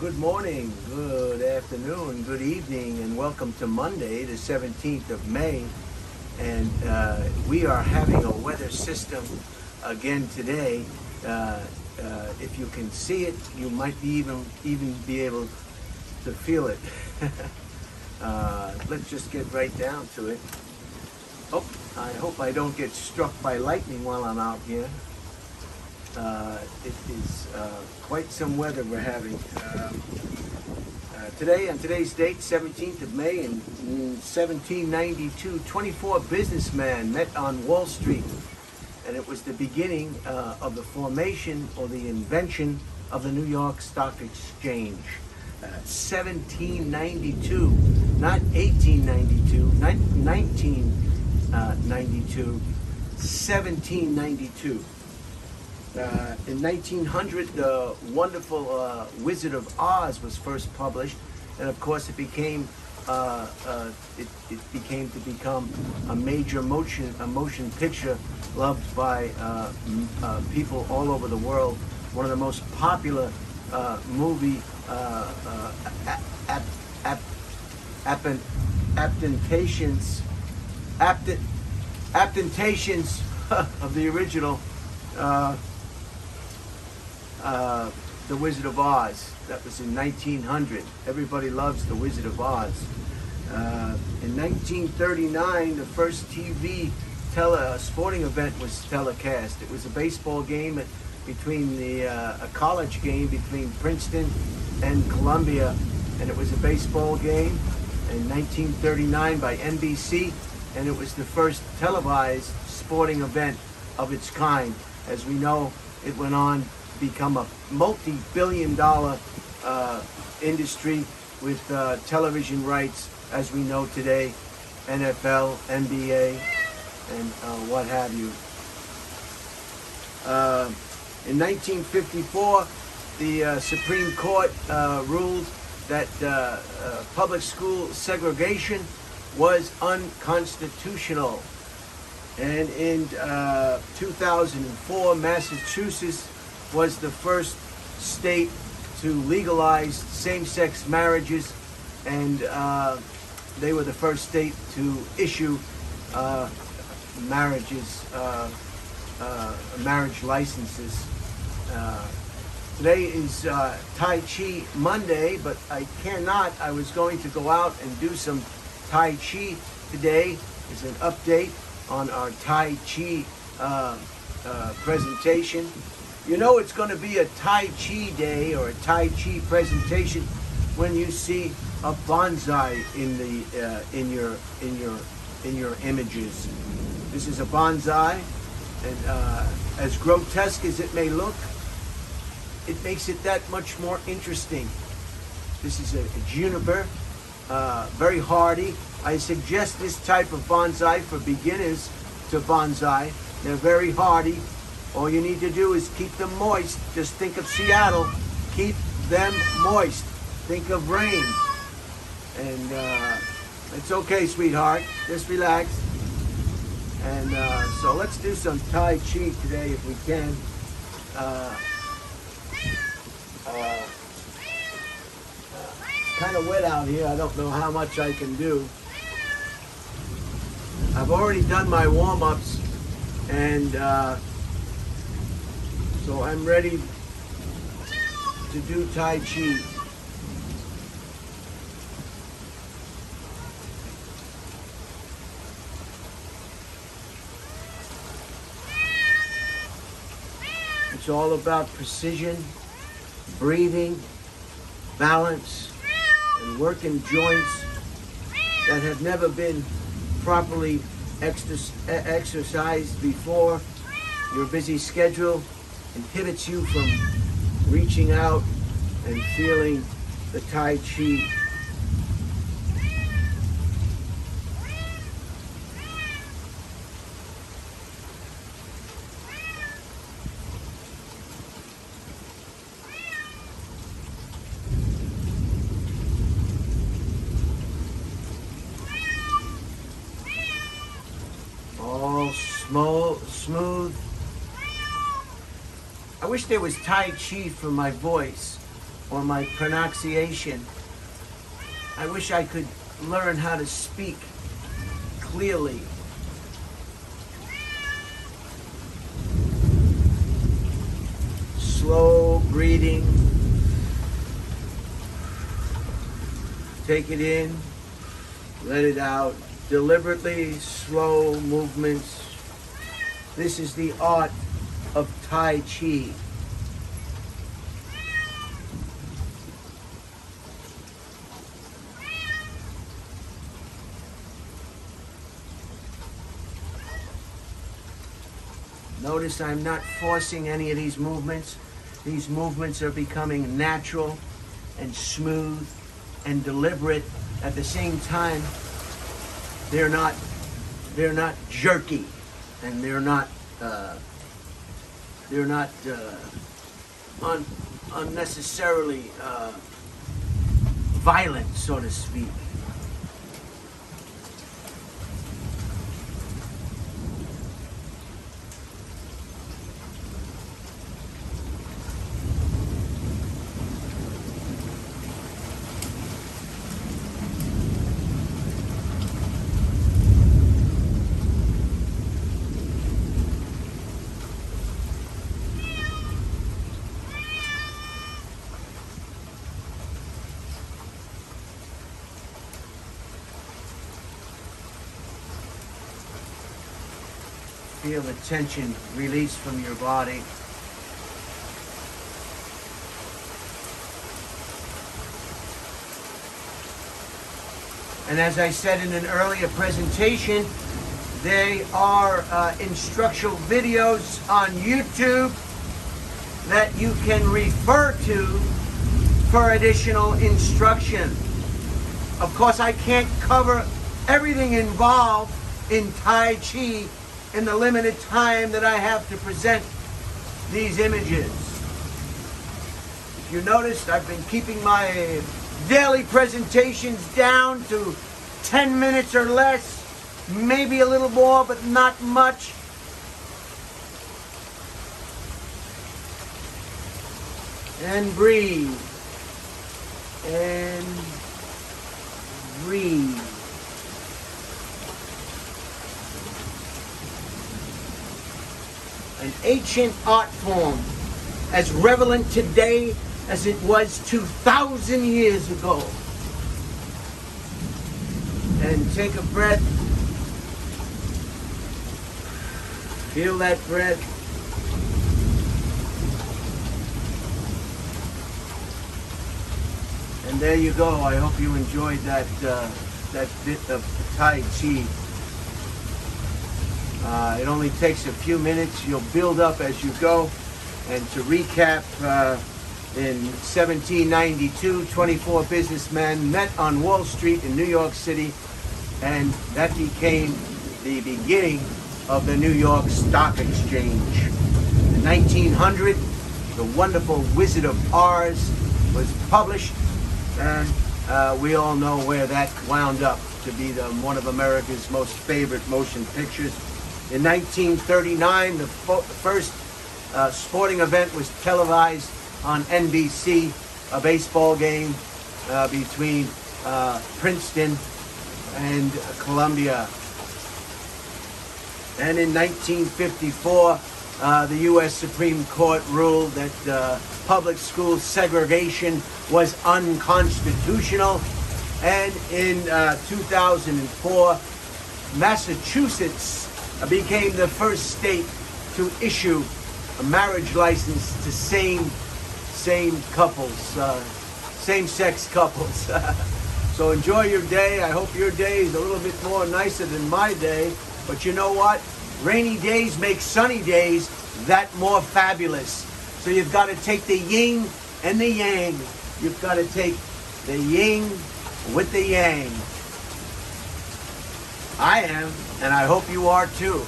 good morning, good afternoon, good evening, and welcome to Monday, the 17th of May. And we are having a weather system again today. If you can see it, you might even be able to feel it. Let's just get right down to it. Oh, I hope I don't get struck by lightning while I'm out here. It is quite some weather we're having. Today, on today's date, 17th of May in 1792, 24 businessmen met on Wall Street, and it was the beginning of the formation or the invention of the New York Stock Exchange. 1792, not 1892, not 1992, 1792. In 1900, the wonderful Wizard of Oz was first published, and of course, it became to become a major motion picture loved by people all over the world. One of the most popular movie adaptations of the original. The Wizard of Oz. That was in 1900. Everybody loves The Wizard of Oz. In 1939, the first TV sporting event was telecast. It was a baseball game between a college game between Princeton and Columbia, and it was a baseball game in 1939 by NBC, and it was the first televised sporting event of its kind. As we know, it went on to become a multi-billion-dollar industry with television rights, as we know today, NFL, NBA, and what have you. In 1954, the Supreme Court ruled that public school segregation was unconstitutional. And in 2004, Massachusetts was the first state to legalize same-sex marriages, and they were the first state to issue marriage licenses. Today is Tai Chi Monday, but I cannot. I was going to go out and do some Tai Chi today. Is an update on our Tai Chi presentation. You know it's going to be a Tai Chi day or a Tai Chi presentation when you see a bonsai in your images. This is a bonsai, and as grotesque as it may look, it makes it that much more interesting. This is a juniper, very hardy. I suggest this type of bonsai for beginners to bonsai. They're very hardy. All you need to do is keep them moist. Just think of Seattle. Keep them moist. Think of rain. And it's okay, sweetheart. Just relax. And so let's do some Tai Chi today if we can. Kind of wet out here. I don't know how much I can do. I've already done my warm-ups, and so I'm ready to do Tai Chi. It's all about precision, breathing, balance, and working joints that have never been properly exercised before. Your busy schedule inhibits you from reaching out and feeling the Tai Chi. Smooth. I wish there was Tai Chi for my voice. or my pronunciation. I wish I could learn how to speak clearly. Slow breathing. Take it in, let it out. Deliberately slow movements. This is the art of Tai Chi. Notice I'm not forcing any of these movements. These movements are becoming natural and smooth and deliberate at the same time. They're not jerky, and they're not unnecessarily violent, so to speak. Feel the tension release from your body. And as I said in an earlier presentation, they are instructional videos on YouTube that you can refer to for additional instruction. Of course, I can't cover everything involved in Tai Chi in the limited time that I have to present these images. If you noticed, I've been keeping my daily presentations down to 10 minutes or less, maybe a little more, but not much. And breathe. And breathe. An ancient art form, as relevant today as it was 2,000 years ago. And take a breath. Feel that breath. And there you go. I hope you enjoyed that bit of Tai Chi. It only takes a few minutes. You'll build up as you go. And to recap, in 1792, 24 businessmen met on Wall Street in New York City, and that became the beginning of the New York Stock Exchange. In 1900, The Wonderful Wizard of Oz was published, and we all know where that wound up to be one of America's most favorite motion pictures. In 1939, the first sporting event was televised on NBC, a baseball game between Princeton and Columbia. And in 1954, the U.S. Supreme Court ruled that public school segregation was unconstitutional. And in 2004, Massachusetts became the first state to issue a marriage license to same-sex couples. So enjoy your day. I hope your day is a little bit more nicer than my day. But you know what? Rainy days make sunny days that more fabulous. So you've got to take the yin and the yang. You've got to take the yin with the yang. I am, and I hope you are too.